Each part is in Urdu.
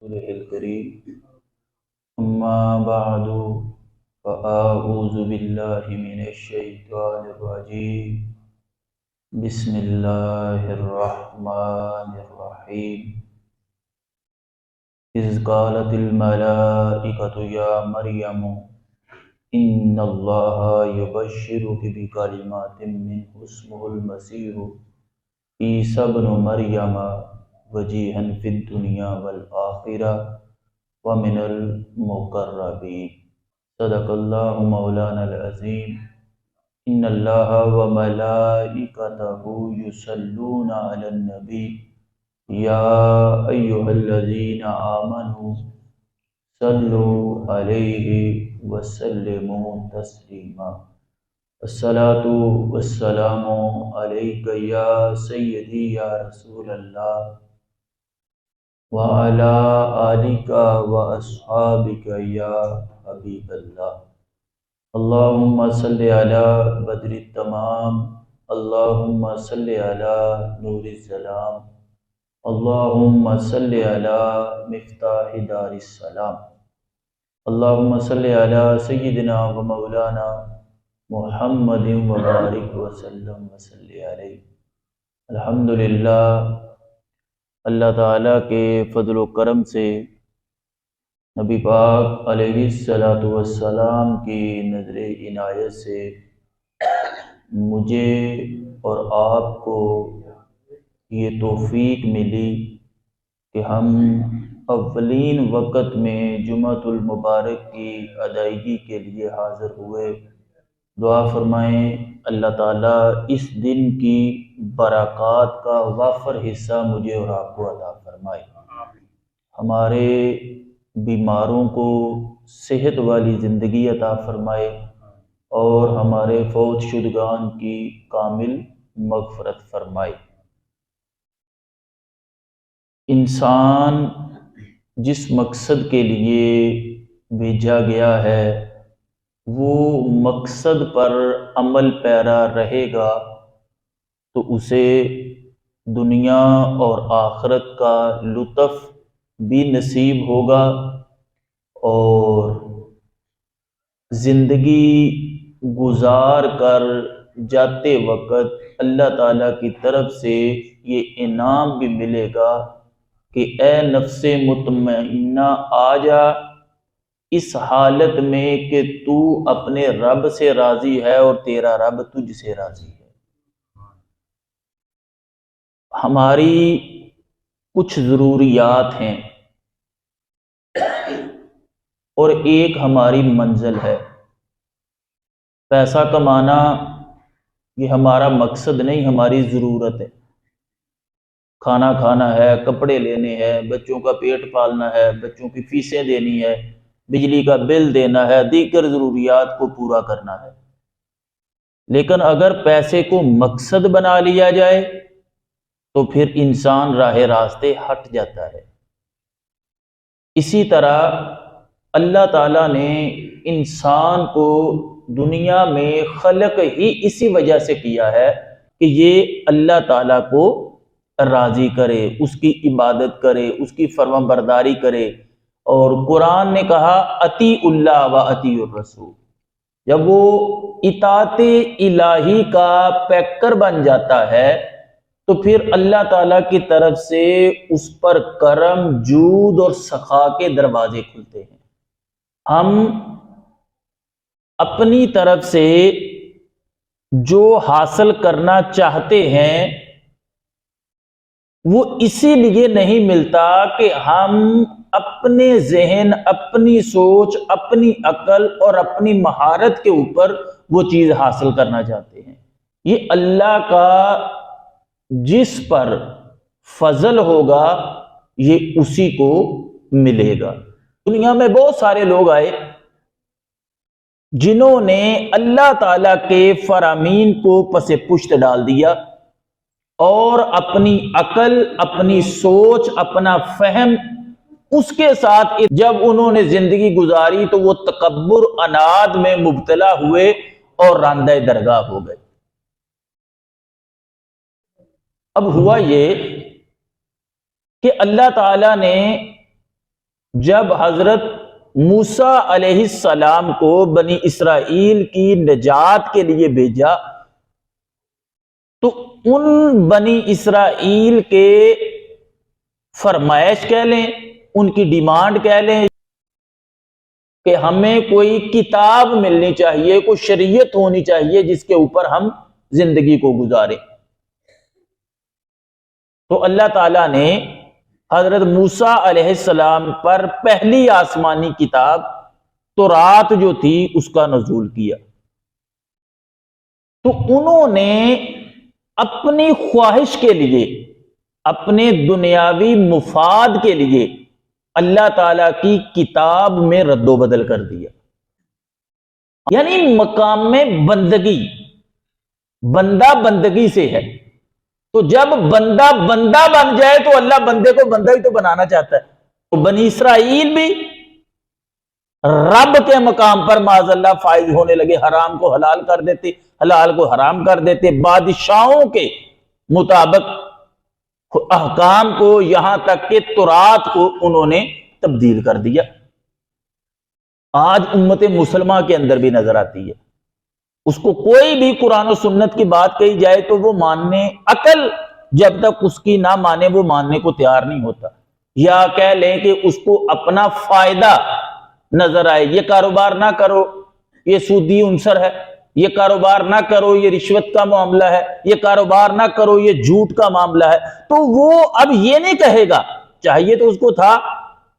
رسوله الكريم أما بعد فأعوذ بالله من الشيطان الرجيم بسم الله الرحمن الرحيم إذ قالت الملائكة يا مريم إن الله يبشرك بكلمات منه اسمه المسيح عيسى ابن مريم وجيها في الدنيا والآخرة ومن المقربين صدق اللہ مولانا العظیم ان اللہ وملائکتہ یصلون علی النبی یا ایہا الذین آمنوا صلوا علیہ وسلموا تسلیما الصلاۃ والسلام علیک یا سیدی یا رسول اللہ وعلى آلك وأصحابك يا حبيب الله اللهم صل على بدر التمام اللهم صل على نور السلام اللهم صل على مفتاح دار السلام اللهم صل على سيدنا ومولانا محمد وبارك وسلم وصل عليه الحمدللہ اللہ تعالیٰ کے فضل و کرم سے نبی پاک علیہ السلام کی نظر عنایت سے مجھے اور آپ کو یہ توفیق ملی کہ ہم اولین وقت میں جمعۃ المبارک کی ادائیگی کے لیے حاضر ہوئے۔ دعا فرمائیں اللہ تعالیٰ اس دن کی برکات کا وافر حصہ مجھے اور آپ کو عطا فرمائے، ہمارے بیماروں کو صحت والی زندگی عطا فرمائے اور ہمارے فوت شدگان کی کامل مغفرت فرمائے۔ انسان جس مقصد کے لیے بھیجا گیا ہے وہ مقصد پر عمل پیرا رہے گا تو اسے دنیا اور آخرت کا لطف بھی نصیب ہوگا، اور زندگی گزار کر جاتے وقت اللہ تعالیٰ کی طرف سے یہ انعام بھی ملے گا کہ اے نفس مطمئنہ آ جا اس حالت میں کہ تو اپنے رب سے راضی ہے اور تیرا رب تجھ سے راضی ہے۔ ہماری کچھ ضروریات ہیں اور ایک ہماری منزل ہے۔ پیسہ کمانا یہ ہمارا مقصد نہیں، ہماری ضرورت ہے۔ کھانا کھانا ہے، کپڑے لینے ہیں، بچوں کا پیٹ پالنا ہے، بچوں کی فیسیں دینی ہے، بجلی کا بل دینا ہے، دیگر ضروریات کو پورا کرنا ہے۔ لیکن اگر پیسے کو مقصد بنا لیا جائے تو پھر انسان راہ راستے ہٹ جاتا ہے۔ اسی طرح اللہ تعالیٰ نے انسان کو دنیا میں خلق ہی اسی وجہ سے کیا ہے کہ یہ اللہ تعالیٰ کو راضی کرے، اس کی عبادت کرے، اس کی فرما برداری کرے۔ اور قرآن نے کہا اطیع اللہ و اطیع الرسول، جب وہ اطاعت الہی کا پیکر بن جاتا ہے تو پھر اللہ تعالیٰ کی طرف سے اس پر کرم، جود اور سخا کے دروازے کھلتے ہیں۔ ہم اپنی طرف سے جو حاصل کرنا چاہتے ہیں وہ اسی لیے نہیں ملتا کہ ہم اپنے ذہن، اپنی سوچ، اپنی عقل اور اپنی مہارت کے اوپر وہ چیز حاصل کرنا چاہتے ہیں۔ یہ اللہ کا جس پر فضل ہوگا یہ اسی کو ملے گا۔ دنیا میں بہت سارے لوگ آئے جنہوں نے اللہ تعالیٰ کے فرامین کو پس پشت ڈال دیا اور اپنی عقل، اپنی سوچ، اپنا فہم اس کے ساتھ جب انہوں نے زندگی گزاری تو وہ تکبر، عناد میں مبتلا ہوئے اور راندہ درگاہ ہو گئے۔ اب ہوا یہ کہ اللہ تعالیٰ نے جب حضرت موسیٰ علیہ السلام کو بنی اسرائیل کی نجات کے لیے بھیجا تو ان بنی اسرائیل کے فرمائش کہہ لیں، ان کی ڈیمانڈ کہہ لیں کہ ہمیں کوئی کتاب ملنی چاہیے، کوئی شریعت ہونی چاہیے جس کے اوپر ہم زندگی کو گزاریں۔ تو اللہ تعالیٰ نے حضرت موسیٰ علیہ السلام پر پہلی آسمانی کتاب تورات جو تھی اس کا نزول کیا۔ تو انہوں نے اپنی خواہش کے لیے، اپنے دنیاوی مفاد کے لیے اللہ تعالیٰ کی کتاب میں رد و بدل کر دیا۔ یعنی مقام میں بندگی، بندہ بندگی سے ہے، تو جب بندہ بندہ بن جائے تو اللہ بندے کو بندہ ہی تو بنانا چاہتا ہے۔ تو بنی اسرائیل بھی رب کے مقام پر معاذ اللہ فائز ہونے لگے، حرام کو حلال کر دیتے، حلال کو حرام کر دیتے، بادشاہوں کے مطابق احکام کو، یہاں تک کہ تورات کو انہوں نے تبدیل کر دیا۔ آج امت مسلمہ کے اندر بھی نظر آتی ہے، اس کو کوئی بھی قرآن و سنت کی بات کہی جائے تو وہ ماننے، عقل جب تک اس کی نہ مانے وہ ماننے کو تیار نہیں ہوتا، یا کہہ لیں کہ اس کو اپنا فائدہ نظر آئے، یہ کاروبار نہ کرو یہ سودی عنصر ہے، یہ کاروبار نہ کرو یہ رشوت کا معاملہ ہے، یہ کاروبار نہ کرو یہ جھوٹ کا معاملہ ہے، تو وہ اب یہ نہیں کہے گا، چاہیے تو اس کو تھا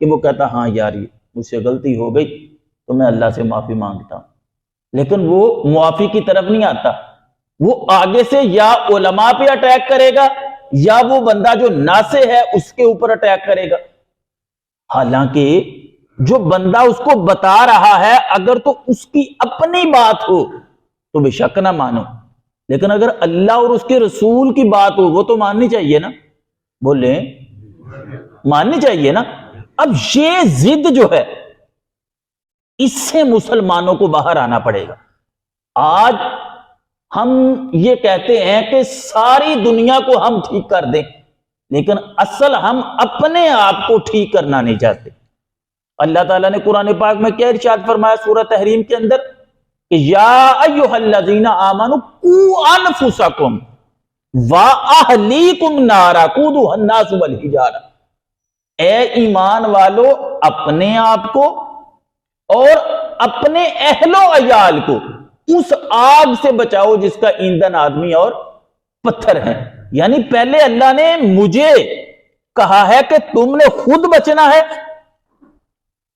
کہ وہ کہتا ہاں یار مجھ سے غلطی ہو گئی تو میں اللہ سے معافی مانگتا ہوں، لیکن وہ معافی کی طرف نہیں آتا، وہ آگے سے یا علماء پہ اٹیک کرے گا یا وہ بندہ جو ناسے ہے اس کے اوپر اٹیک کرے گا۔ حالانکہ جو بندہ اس کو بتا رہا ہے اگر تو اس کی اپنی بات ہو تو بے شک نہ مانو، لیکن اگر اللہ اور اس کے رسول کی بات ہو وہ تو ماننی چاہیے نا، بولیں ماننی چاہیے نا۔ اب یہ ضد جو ہے اس سے مسلمانوں کو باہر آنا پڑے گا۔ آج ہم یہ کہتے ہیں کہ ساری دنیا کو ہم ٹھیک کر دیں، لیکن اصل ہم اپنے آپ کو ٹھیک کرنا نہیں چاہتے۔ اللہ تعالیٰ نے قرآن پاک میں کیا ارشاد فرمایا سورہ تحریم کے اندر کہ یا ایھا الذین آمنوا قوا انفسکم واہلیکم نارا قودھا الناس والحجارہ، اے ایمان والو اپنے آپ کو اور اپنے اہل و عیال کو اس آگ سے بچاؤ جس کا ایندھن آدمی اور پتھر ہے۔ یعنی پہلے اللہ نے مجھے کہا ہے کہ تم نے خود بچنا ہے،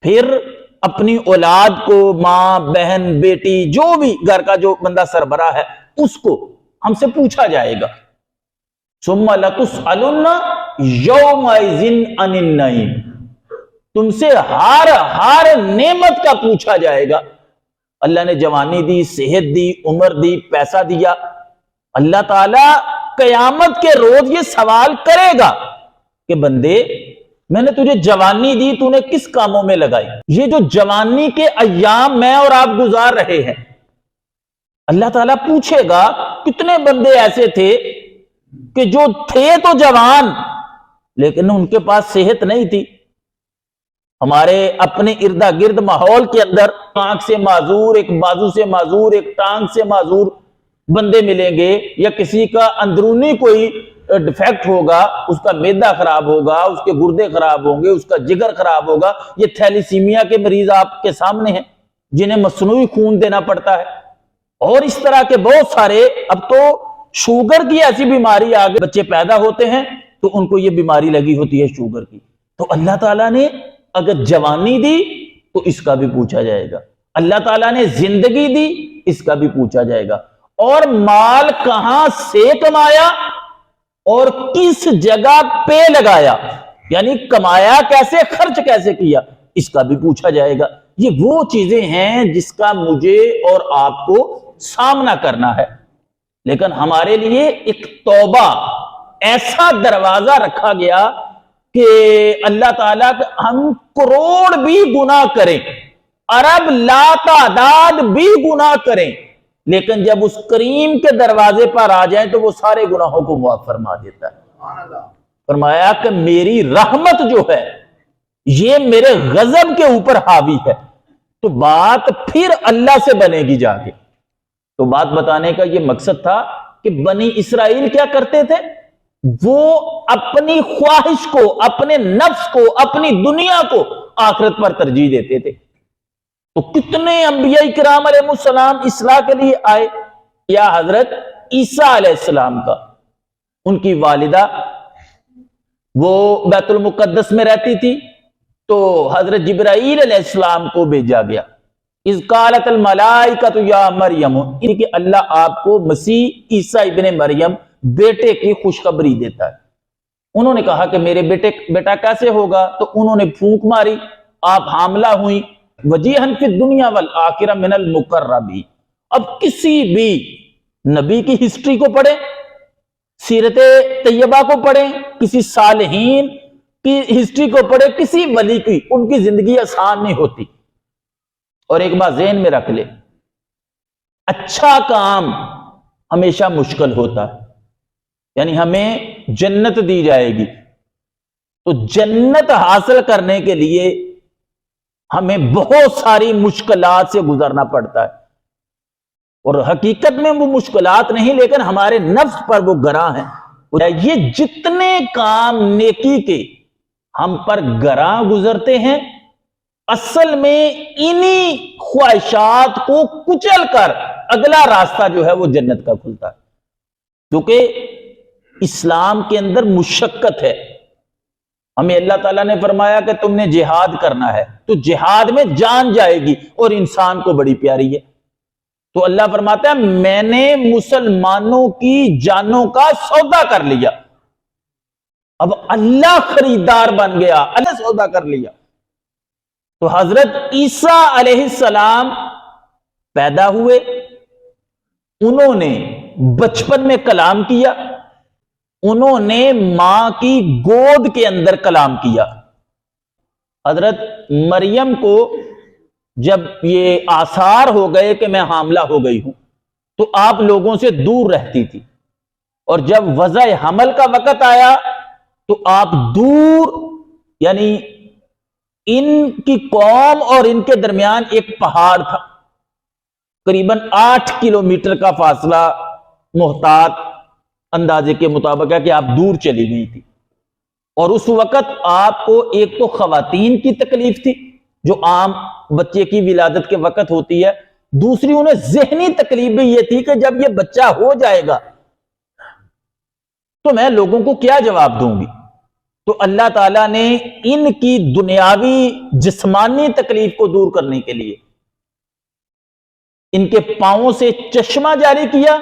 پھر اپنی اولاد کو، ماں بہن بیٹی جو بھی گھر کا جو بندہ سربراہ ہے اس کو ہم سے پوچھا جائے گا۔ ثم لتسألن یومئذ عن النعیم، تم سے ہر نعمت کا پوچھا جائے گا۔ اللہ نے جوانی دی، صحت دی، عمر دی، پیسہ دیا، اللہ تعالیٰ قیامت کے روز یہ سوال کرے گا کہ بندے میں نے تجھے جوانی دی، تو نے کس کاموں میں لگائی؟ یہ جو جوانی کے ایام میں اور آپ گزار رہے ہیں، اللہ تعالیٰ پوچھے گا کتنے بندے ایسے تھے کہ جو تھے تو جوان لیکن ان کے پاس صحت نہیں تھی۔ ہمارے اپنے اردا گرد ماحول کے اندر آنکھ سے معذور، ایک بازو سے معذور، ایک ٹانگ سے معذور بندے ملیں گے، یا کسی کا اندرونی کوئی ڈیفیکٹ ہوگا، اس کا معدہ خراب ہوگا، اس کے گردے خراب ہوں گے، اس کا جگر خراب ہوگا۔ یہ تھیلیسیمیا کے مریض آپ کے سامنے ہیں جنہیں مصنوعی خون دینا پڑتا ہے، اور اس طرح کے بہت سارے۔ اب تو شوگر کی ایسی بیماری آگے بچے پیدا ہوتے ہیں تو ان کو یہ بیماری لگی ہوتی ہے شوگر کی۔ تو اللہ تعالیٰ نے اگر جوانی دی تو اس کا بھی پوچھا جائے گا، اللہ تعالیٰ نے زندگی دی اس کا بھی پوچھا جائے گا، اور مال کہاں سے کمایا اور کس جگہ پہ لگایا، یعنی کمایا کیسے، خرچ کیسے کیا، اس کا بھی پوچھا جائے گا۔ یہ وہ چیزیں ہیں جس کا مجھے اور آپ کو سامنا کرنا ہے، لیکن ہمارے لیے ایک توبہ ایسا دروازہ رکھا گیا کہ اللہ تعالیٰ ہم کروڑ بھی گناہ کریں، ارب لا تعداد بھی گناہ کریں، لیکن جب اس کریم کے دروازے پر آ جائیں تو وہ سارے گناہوں کو معاف فرما دیتا ہے۔ فرمایا کہ میری رحمت جو ہے یہ میرے غضب کے اوپر حاوی ہے، تو بات پھر اللہ سے بنے گی جا کے۔ تو بات بتانے کا یہ مقصد تھا کہ بنی اسرائیل کیا کرتے تھے، وہ اپنی خواہش کو، اپنے نفس کو، اپنی دنیا کو آخرت پر ترجیح دیتے تھے۔ تو کتنے انبیاء کرام علیہ السلام اصلاح کے لیے آئے، یا حضرت عیسیٰ علیہ السلام کا، ان کی والدہ وہ بیت المقدس میں رہتی تھی، تو حضرت جبرائیل علیہ السلام کو بھیجا گیا۔ اذ قالت الملائکۃ یا مریم، کہ اللہ آپ کو مسیح عیسیٰ ابن مریم بیٹے کی خوشخبری دیتا ہے۔ انہوں نے کہا کہ میرے بیٹا کیسے ہوگا، تو انہوں نے پھونک ماری، آپ حاملہ ہوئیں، وجیہن فی الدنیا والآخرہ من المقربین۔ اب کسی بھی نبی کی ہسٹری کو پڑھیں، سیرت طیبہ کو پڑھیں، کسی صالحین کی ہسٹری کو پڑھیں، کسی ولی کی، ان کی زندگی آسان نہیں ہوتی۔ اور ایک بات ذہن میں رکھ لے، اچھا کام ہمیشہ مشکل ہوتا ہے، یعنی ہمیں جنت دی جائے گی، تو جنت حاصل کرنے کے لیے ہمیں بہت ساری مشکلات سے گزرنا پڑتا ہے، اور حقیقت میں وہ مشکلات نہیں، لیکن ہمارے نفس پر وہ گراں ہیں۔ یہ جتنے کام نیکی کے ہم پر گراں گزرتے ہیں، اصل میں انہی خواہشات کو کچل کر اگلا راستہ جو ہے وہ جنت کا کھلتا ہے، کیونکہ اسلام کے اندر مشقت ہے۔ ہمیں اللہ تعالیٰ نے فرمایا کہ تم نے جہاد کرنا ہے، تو جہاد میں جان جائے گی، اور انسان کو بڑی پیاری ہے۔ تو اللہ فرماتا ہے میں نے مسلمانوں کی جانوں کا سودا کر لیا۔ اب اللہ خریدار بن گیا، اللہ سودا کر لیا۔ تو حضرت عیسیٰ علیہ السلام پیدا ہوئے، انہوں نے بچپن میں کلام کیا، انہوں نے ماں کی گود کے اندر کلام کیا۔ حضرت مریم کو جب یہ آثار ہو گئے کہ میں حاملہ ہو گئی ہوں، تو آپ لوگوں سے دور رہتی تھی، اور جب وضع حمل کا وقت آیا تو آپ دور، یعنی ان کی قوم اور ان کے درمیان ایک پہاڑ تھا، قریباً 8 کلومیٹر کا فاصلہ محتاط اندازے کے مطابق ہے کہ آپ دور چلی گئی تھی۔ اور اس وقت آپ کو ایک تو خواتین کی تکلیف تھی جو عام بچے کی ولادت کے وقت ہوتی ہے، دوسری انہیں ذہنی تکلیف بھی یہ تھی کہ جب یہ بچہ ہو جائے گا تو میں لوگوں کو کیا جواب دوں گی۔ تو اللہ تعالیٰ نے ان کی دنیاوی جسمانی تکلیف کو دور کرنے کے لیے ان کے پاؤں سے چشمہ جاری کیا،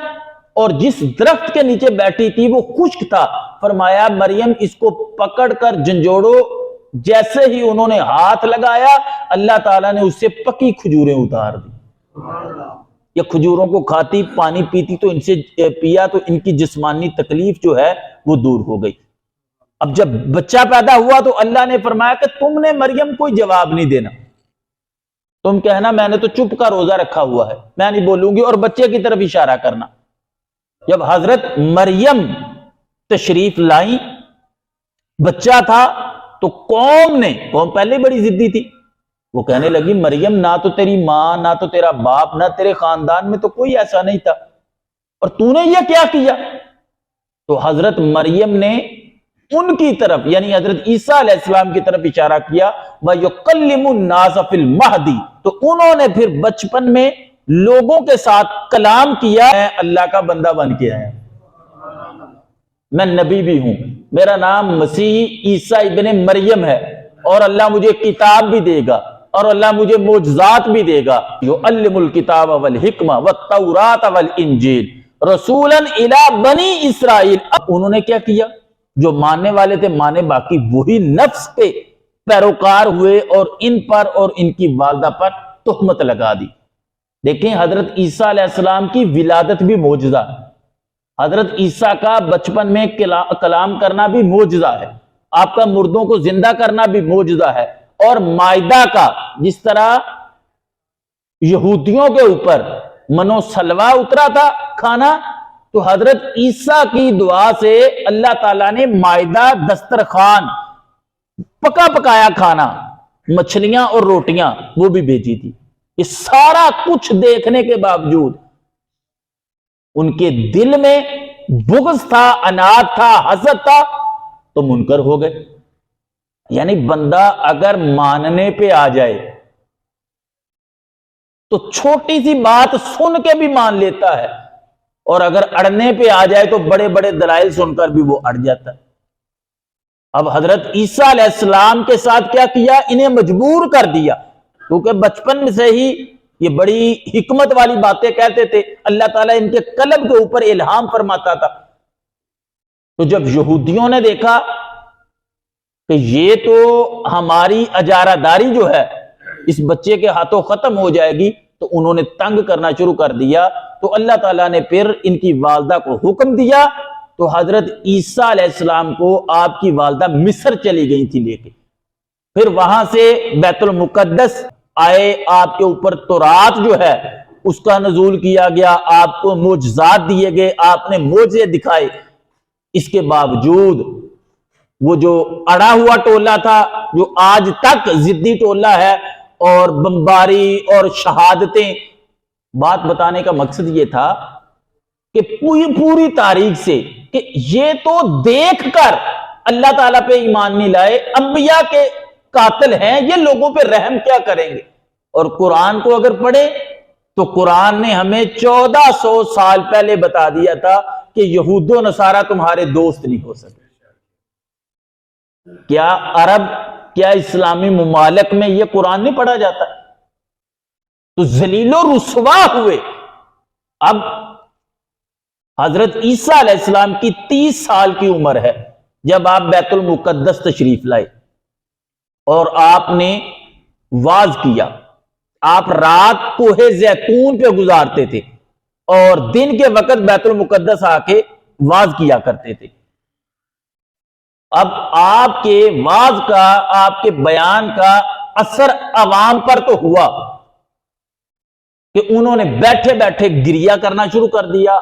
اور جس درخت کے نیچے بیٹھی تھی وہ خشک تھا، فرمایا مریم اس کو پکڑ کر جھنجھوڑو۔ جیسے ہی انہوں نے ہاتھ لگایا، اللہ تعالیٰ نے اس سے پکی کھجوریں اتار دی۔ یہ کھجوروں کو کھاتی، پانی پیتی، تو ان سے پیا تو ان کی جسمانی تکلیف جو ہے وہ دور ہو گئی۔ اب جب بچہ پیدا ہوا تو اللہ نے فرمایا کہ تم نے مریم کوئی جواب نہیں دینا، تم کہنا میں نے تو چپ کا روزہ رکھا ہوا ہے، میں نہیں بولوں گی، اور بچے کی طرف اشارہ کرنا۔ جب حضرت مریم تشریف لائیں، بچہ تھا، تو قوم پہلے بڑی ضدی تھی، وہ کہنے لگی مریم نہ تو تیری ماں، نہ تو تیرا باپ، نہ تیرے خاندان میں تو کوئی ایسا نہیں تھا، اور تو نے یہ کیا کیا؟ تو حضرت مریم نے ان کی طرف، یعنی حضرت عیسیٰ علیہ السلام کی طرف اشارہ کیا، وَيُقَلِّمُ النَّاسَ فِي الْمَهْدِ، تو انہوں نے پھر بچپن میں لوگوں کے ساتھ کلام کیا، میں اللہ کا بندہ بن کے آیا، میں نبی بھی ہوں، میرا نام مسیح عیسیٰ ابن مریم ہے، اور اللہ مجھے کتاب بھی دے گا، اور اللہ مجھے معجزات بھی دے گا، یعلم الکتاب والحکمہ والتوراۃ والانجیل رسولا الی بنی اسرائیل۔ اب انہوں نے کیا کیا؟ جو ماننے والے تھے مانے، باقی وہی نفس کے پیروکار ہوئے، اور ان پر اور ان کی والدہ پر تہمت لگا دی۔ دیکھیں حضرت عیسیٰ علیہ السلام کی ولادت بھی معجزہ ہے، حضرت عیسیٰ کا بچپن میں کلام کرنا بھی معجزہ ہے، آپ کا مردوں کو زندہ کرنا بھی معجزہ ہے، اور مائدہ کا جس طرح یہودیوں کے اوپر منو سلوا اترا تھا کھانا، تو حضرت عیسیٰ کی دعا سے اللہ تعالیٰ نے مائدہ دسترخوان پکا پکایا کھانا، مچھلیاں اور روٹیاں وہ بھی بھیجی تھی۔ یہ سارا کچھ دیکھنے کے باوجود ان کے دل میں بغض تھا، عناد تھا، حسد تھا، تو منکر ہو گئے۔ یعنی بندہ اگر ماننے پہ آ جائے تو چھوٹی سی بات سن کے بھی مان لیتا ہے، اور اگر اڑنے پہ آ جائے تو بڑے بڑے دلائل سن کر بھی وہ اڑ جاتا ہے۔ اب حضرت عیسیٰ علیہ السلام کے ساتھ کیا کیا؟ انہیں مجبور کر دیا، کیونکہ بچپن سے ہی یہ بڑی حکمت والی باتیں کہتے تھے، اللہ تعالیٰ ان کے قلب کے اوپر الہام فرماتا تھا۔ تو جب یہودیوں نے دیکھا کہ یہ تو ہماری اجارہ داری جو ہے اس بچے کے ہاتھوں ختم ہو جائے گی، تو انہوں نے تنگ کرنا شروع کر دیا۔ تو اللہ تعالیٰ نے پھر ان کی والدہ کو حکم دیا، تو حضرت عیسیٰ علیہ السلام کو آپ کی والدہ مصر چلی گئی تھی لے کے، پھر وہاں سے بیت المقدس آئے، آپ کے اوپر تورات جو ہے اس کا نزول کیا گیا، آپ کو معجزات دیے گئے، آپ نے معجزے دکھائے۔ اس کے باوجود وہ جو اڑا ہوا ٹولہ تھا، جو آج تک ضدی ٹولہ ہے، اور بمباری اور شہادتیں، بات بتانے کا مقصد یہ تھا کہ پوری تاریخ سے کہ یہ تو دیکھ کر اللہ تعالیٰ پہ ایمان نہیں لائے، انبیاء کے قاتل ہیں، یہ لوگوں پہ رحم کیا کریں گے؟ اور قرآن کو اگر پڑھے تو قرآن نے ہمیں 1400 سال پہلے بتا دیا تھا کہ یہود و نصارہ تمہارے دوست نہیں ہو سکتے۔ کیا عرب، کیا اسلامی ممالک میں یہ قرآن نہیں پڑھا جاتا؟ تو ذلیل و رسوا ہوئے۔ اب حضرت عیسیٰ علیہ السلام کی 30 سال کی عمر ہے جب آپ بیت المقدس تشریف لائے، اور آپ نے واز کیا۔ آپ رات کوہ زیتون پہ گزارتے تھے اور دن کے وقت بیت المقدس آ کے واز کیا کرتے تھے۔ اب آپ کے واز کا، آپ کے بیان کا اثر عوام پر تو ہوا کہ انہوں نے بیٹھے بیٹھے گریہ کرنا شروع کر دیا،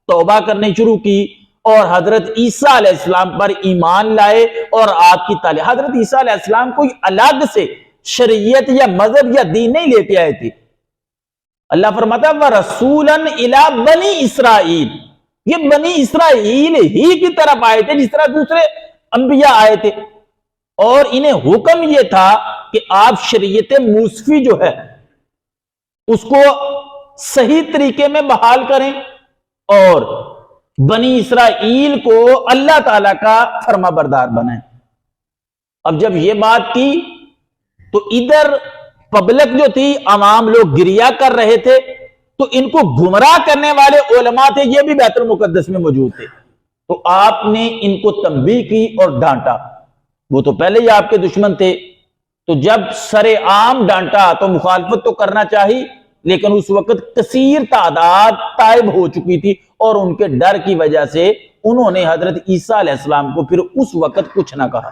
توبہ کرنی شروع کی، اور حضرت عیسیٰ علیہ السلام پر ایمان لائے اور آپ کی تعلیم۔ حضرت عیسیٰ علیہ السلام کوئی الگ سے شریعت یا مذہب یا دین نہیں لے کے آئے تھے۔ اللہ فرماتا ہے وَرَسُولًا إِلَىٰ بَنِي اسرائیل، یہ بنی اسرائیل ہی کی طرف آئے تھے جس طرح دوسرے انبیاء آئے تھے، اور انہیں حکم یہ تھا کہ آپ شریعت موسوی جو ہے اس کو صحیح طریقے میں بحال کریں، اور بنی اسرائیل کو اللہ تعالیٰ کا فرما بردار بنائیں۔ اب جب یہ بات کی تو ادھر پبلک جو تھی، عوام لوگ گریہ کر رہے تھے، تو ان کو گمراہ کرنے والے علماء تھے، یہ بھی بیت المقدس میں موجود تھے، تو آپ نے ان کو تنبیہ کی اور ڈانٹا۔ وہ تو پہلے ہی آپ کے دشمن تھے، تو جب سر عام ڈانٹا تو مخالفت تو کرنا چاہیے، لیکن اس وقت کثیر تعداد تائب ہو چکی تھی، اور ان کے ڈر کی وجہ سے انہوں نے حضرت عیسیٰ علیہ السلام کو پھر اس وقت کچھ نہ کہا۔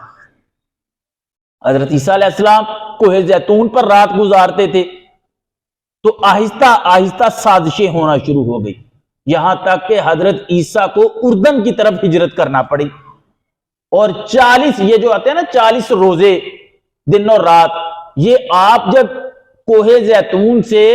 حضرت عیسیٰ علیہ السلام کوہ زیتون پر رات گزارتے تھے، تو آہستہ آہستہ سازشیں ہونا شروع ہو گئی، یہاں تک کہ حضرت عیسیٰ کو اردن کی طرف ہجرت کرنا پڑی، اور 40 یہ جو آتے ہیں نا 40 روزے دن اور رات، یہ آپ جب کوہ زیتون سے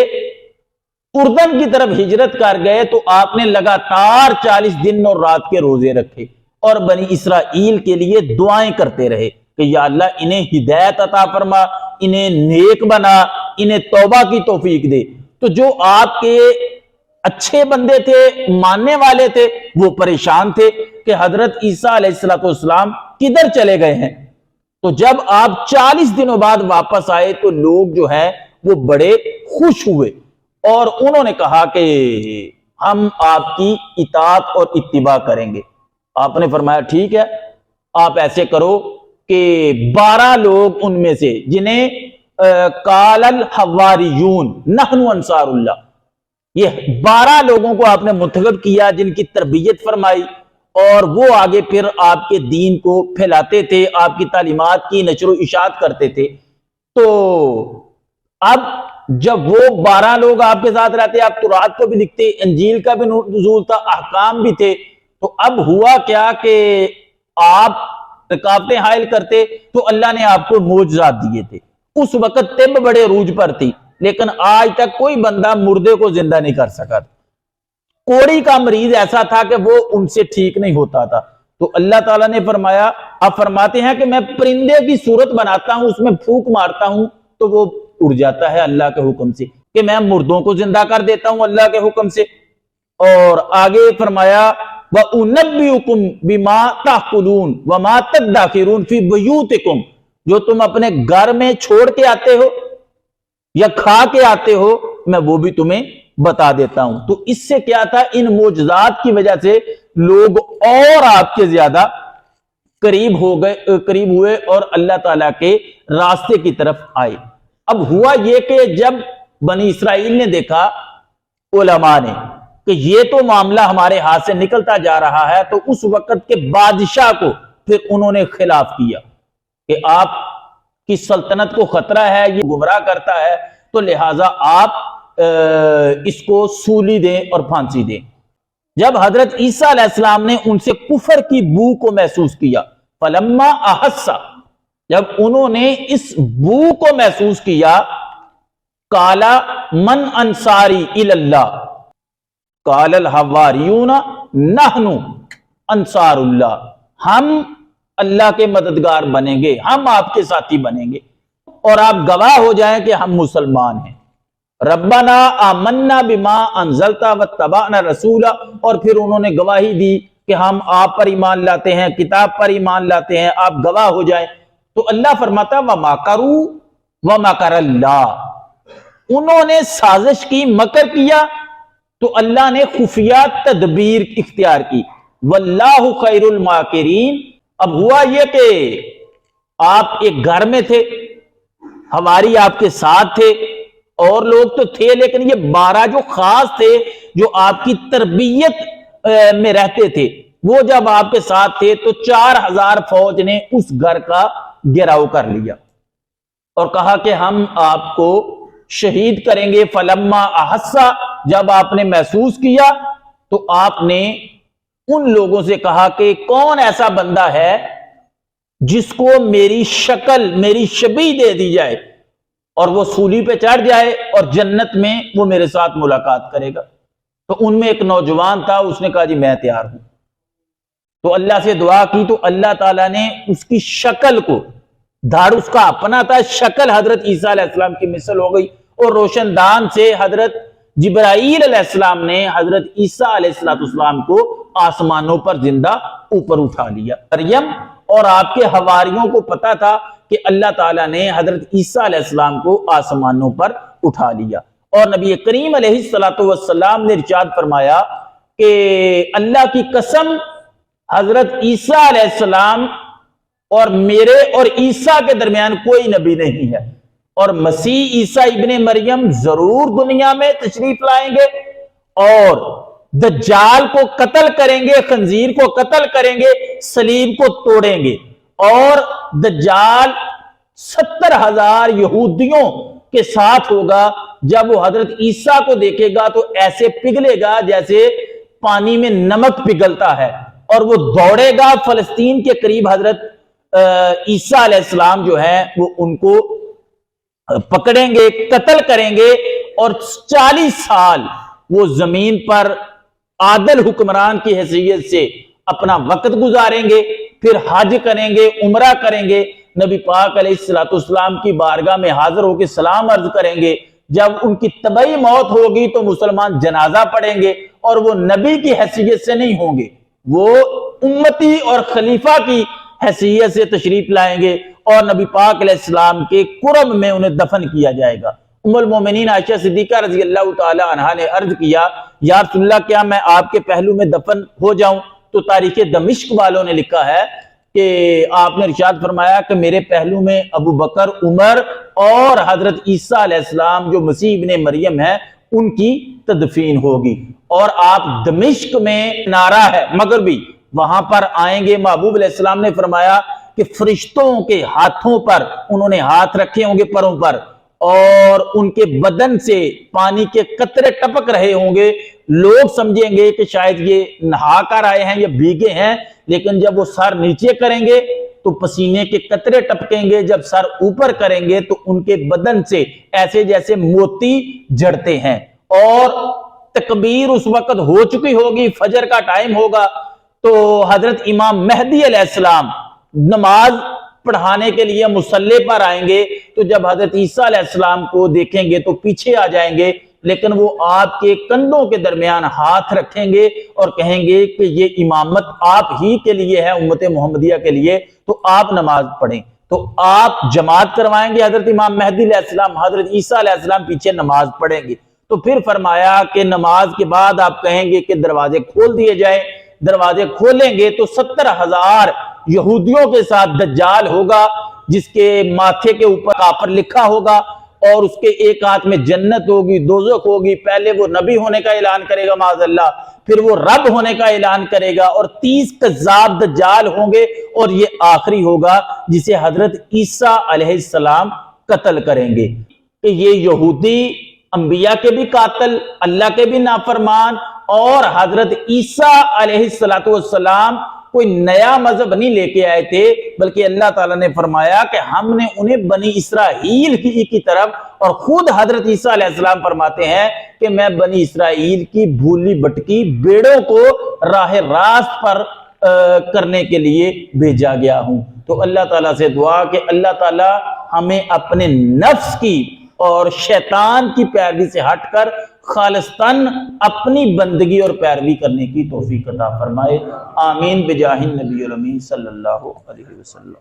اردن کی طرف ہجرت کر گئے تو آپ نے لگاتار 40 دن اور رات کے روزے رکھے، اور بنی اسرائیل کے لیے دعائیں کرتے رہے کہ یا اللہ انہیں ہدایت عطا فرما، انہیں نیک بنا، انہیں توبہ کی توفیق دے۔ تو جو آپ کے اچھے بندے تھے، ماننے والے تھے، وہ پریشان تھے کہ حضرت عیسیٰ علیہ السلام کدھر چلے گئے ہیں۔ تو جب آپ 40 دنوں بعد واپس آئے تو لوگ جو ہیں وہ بڑے خوش ہوئے، اور انہوں نے کہا کہ ہم آپ کی اطاعت اور اتباع کریں گے۔ آپ نے فرمایا ٹھیک ہے، آپ ایسے کرو کہ 12 لوگ ان میں سے جنہیں قال الحواریون نحن انصار اللہ، یہ 12 لوگوں کو آپ نے منتخب کیا جن کی تربیت فرمائی، اور وہ آگے پھر آپ کے دین کو پھیلاتے تھے، آپ کی تعلیمات کی نشر و اشاعت کرتے تھے۔ تو اب جب وہ 12 لوگ آپ کے ساتھ رہتے، آپ تورات کو بھی لکھتے، انجیل کا بھی نزول تھا، احکام بھی تھے، تو اب ہوا کیا کہ آپ رکاوٹیں حائل کرتے تو اللہ نے آپ کو معجزات دیے تھے۔ اس وقت طب بڑے عروج پر تھی، لیکن آج تک کوئی بندہ مردے کو زندہ نہیں کر سکا۔ کوڑی کا مریض ایسا تھا کہ وہ ان سے ٹھیک نہیں ہوتا تھا، تو اللہ تعالیٰ نے فرمایا، آپ فرماتے ہیں کہ میں پرندے کی صورت بناتا ہوں، اس میں پھونک مارتا ہوں تو وہ اڑ جاتا ہے اللہ کے حکم سے، کہ میں مردوں کو زندہ کر دیتا ہوں اللہ کے حکم سے۔ اور آگے فرمایا وَأُنَبِّئُكُمْ بِمَا تَأْكُلُونَ وَمَا تَدَّخِرُونَ فِي بُيُوتِكُمْ، جو تم اپنے گھر میں چھوڑ کے آتے ہو یا کھا کے آتے ہو میں وہ بھی تمہیں بتا دیتا ہوں۔ تو اس سے کیا تھا، ان معجزات کی وجہ سے لوگ اور آپ کے زیادہ قریب ہوئے اور اللہ تعالیٰ کے راستے کی طرف آئے۔ اب ہوا یہ کہ جب بنی اسرائیل نے دیکھا، علماء نے، کہ یہ تو معاملہ ہمارے ہاتھ سے نکلتا جا رہا ہے، تو اس وقت کے بادشاہ کو پھر انہوں نے خلاف کیا کہ آپ کی سلطنت کو خطرہ ہے، یہ گمراہ کرتا ہے، تو لہٰذا آپ اس کو سولی دیں اور پھانسی دیں۔ جب حضرت عیسیٰ علیہ السلام نے ان سے کفر کی بو کو محسوس کیا، فلما احس، جب انہوں نے اس بو کو محسوس کیا، قالا من انصاری الی اللہ، قال الحواریون نحن انصار اللہ، ہم اللہ کے مددگار بنیں گے، ہم آپ کے ساتھی بنیں گے، اور آپ گواہ ہو جائیں کہ ہم مسلمان ہیں۔ ربنا آمنا بما انزلت واتبعنا رسولا، اور پھر انہوں نے گواہی دی کہ ہم آپ پر ایمان لاتے ہیں، کتاب پر ایمان لاتے ہیں، آپ گواہ ہو جائیں۔ تو اللہ فرماتا وَمَكَرُوا وَمَكَرَ اللَّهُ، انہوں نے سازش کی، مکر کیا، تو اللہ نے خفیہ تدبیر اختیار کی۔ واللہ خیر الماکرین۔ اب ہوا یہ کہ آپ ایک گھر میں تھے، ہماری آپ کے ساتھ تھے، اور لوگ تو تھے، لیکن یہ 12 جو خاص تھے جو آپ کی تربیت میں رہتے تھے، وہ جب آپ کے ساتھ تھے تو 4000 فوج نے اس گھر کا گھیراؤ کر لیا اور کہا کہ ہم آپ کو شہید کریں گے۔ فلما احسا، جب آپ نے محسوس کیا تو آپ نے ان لوگوں سے کہا کہ کون ایسا بندہ ہے جس کو میری شکل، میری شبیہ دے دی جائے اور وہ سولی پہ چڑھ جائے اور جنت میں وہ میرے ساتھ ملاقات کرے گا۔ تو ان میں ایک نوجوان تھا، اس نے کہا جی میں تیار ہوں۔ تو اللہ سے دعا کی تو اللہ تعالیٰ نے اس کی شکل کو، دھڑ اس کا اپنا تھا، شکل حضرت عیسیٰ علیہ السلام کی مثل ہو گئی، اور روشن دان سے حضرت جبرائیل علیہ السلام نے حضرت عیسیٰ علیہ السلام کو آسمانوں پر زندہ اوپر اٹھا لیا۔ مریم اور آپ کے حواریوں کو پتا تھا کہ اللہ تعالیٰ نے حضرت عیسیٰ علیہ السلام کو آسمانوں پر اٹھا لیا، اور نبی کریم علیہ السلام نے ارشاد فرمایا کہ اللہ کی قسم، حضرت عیسیٰ علیہ السلام اور میرے اور عیسیٰ کے درمیان کوئی نبی نہیں ہے، اور مسیح عیسیٰ ابن مریم ضرور دنیا میں تشریف لائیں گے اور دجال کو قتل کریں گے، خنزیر کو قتل کریں گے، صلیب کو توڑیں گے، اور دجال 70,000 یہودیوں کے ساتھ ہوگا۔ جب وہ حضرت عیسیٰ کو دیکھے گا تو ایسے پگھلے گا جیسے پانی میں نمک پگھلتا ہے، اور وہ دوڑے گا فلسطین کے قریب۔ حضرت عیسیٰ علیہ السلام جو ہے وہ ان کو پکڑیں گے، قتل کریں گے، اور 40 سال وہ زمین پر عادل حکمران کی حیثیت سے اپنا وقت گزاریں گے، پھر حج کریں گے، عمرہ کریں گے، نبی پاک علیہ السلام کی بارگاہ میں حاضر ہو کے سلام عرض کریں گے۔ جب ان کی طبعی موت ہوگی تو مسلمان جنازہ پڑھیں گے، اور وہ نبی کی حیثیت سے نہیں ہوں گے، وہ امتی اور خلیفہ کی حیثیت سے تشریف لائیں گے، اور نبی پاک علیہ السلام کے قرب میں انہیں دفن کیا جائے گا۔ ام المومنین عائشہ صدیقہ رضی اللہ تعالی عنہا نے عرض کیا، یا رسول اللہ کیا میں آپ کے پہلو میں دفن ہو جاؤں؟ تو تاریخ دمشق والوں نے لکھا ہے کہ آپ نے ارشاد فرمایا کہ میرے پہلو میں ابو بکر، عمر اور حضرت عیسیٰ علیہ السلام جو مسیح ابن مریم ہے ان کی تدفین ہوگی، اور آپ دمشق میں نعرہ ہے مغربی، وہاں پر آئیں گے۔ محبوب علیہ السلام نے فرمایا کہ فرشتوں کے ہاتھوں پر انہوں نے ہاتھ رکھے ہوں گے پروں پر، اور ان کے بدن سے پانی کے قطرے ٹپک رہے ہوں گے، لوگ سمجھیں گے کہ شاید یہ نہا کر آئے ہیں یا بھیگے ہیں، لیکن جب وہ سر نیچے کریں گے تو پسینے کے قطرے ٹپکیں گے، جب سر اوپر کریں گے تو ان کے بدن سے ایسے جیسے موتی جھڑتے ہیں، اور تکبیر اس وقت ہو چکی ہوگی، فجر کا ٹائم ہوگا، تو حضرت امام مہدی علیہ السلام نماز پڑھانے کے لیے مصلی پر آئیں گے، تو جب حضرت عیسیٰ علیہ السلام کو دیکھیں گے تو پیچھے آ جائیں گے، لیکن وہ آپ کے کندھوں کے درمیان ہاتھ رکھیں گے اور کہیں گے کہ یہ امامت آپ ہی کے لیے ہے، امت محمدیہ کے لیے، تو آپ نماز پڑھیں۔ تو آپ جماعت کروائیں گے، حضرت امام مہدی علیہ السلام، حضرت عیسیٰ علیہ السلام پیچھے نماز پڑھیں گے۔ تو پھر فرمایا کہ نماز کے بعد آپ کہیں گے کہ دروازے کھول دیے جائیں، دروازے کھولیں گے تو 70,000 یہودیوں کے ساتھ دجال ہوگا، جس کے ماتھے کے اوپر کافر لکھا ہوگا، اور اس کے ایک ہاتھ میں جنت ہوگی، دوزخ ہوگی۔ پہلے وہ نبی ہونے کا اعلان کرے گا معاذ اللہ، پھر وہ رب ہونے کا اعلان کرے گا، اور 30 کذاب دجال ہوں گے، اور یہ آخری ہوگا جسے حضرت عیسیٰ علیہ السلام قتل کریں گے۔ کہ یہ یہودی انبیاء کے بھی قاتل، اللہ کے بھی نافرمان، اور حضرت عیسیٰ علیہ السلام کوئی نیا مذہب نہیں لے کے آئے تھے، بلکہ اللہ تعالیٰ نے فرمایا کہ ہم نے انہیں بنی اسرائیل کی طرف، اور خود حضرت عیسیٰ علیہ السلام فرماتے ہیں کہ میں بنی اسرائیل کی بھولی بٹکی بیڑوں کو راہ راست پر کرنے کے لیے بھیجا گیا ہوں۔ تو اللہ تعالیٰ سے دعا کہ اللہ تعالیٰ ہمیں اپنے نفس کی اور شیطان کی پیروی سے ہٹ کر خالصتاً اپنی بندگی اور پیروی کرنے کی توفیق عطا فرمائے۔ آمین بجاہ النبی الامین صلی اللہ علیہ وسلم۔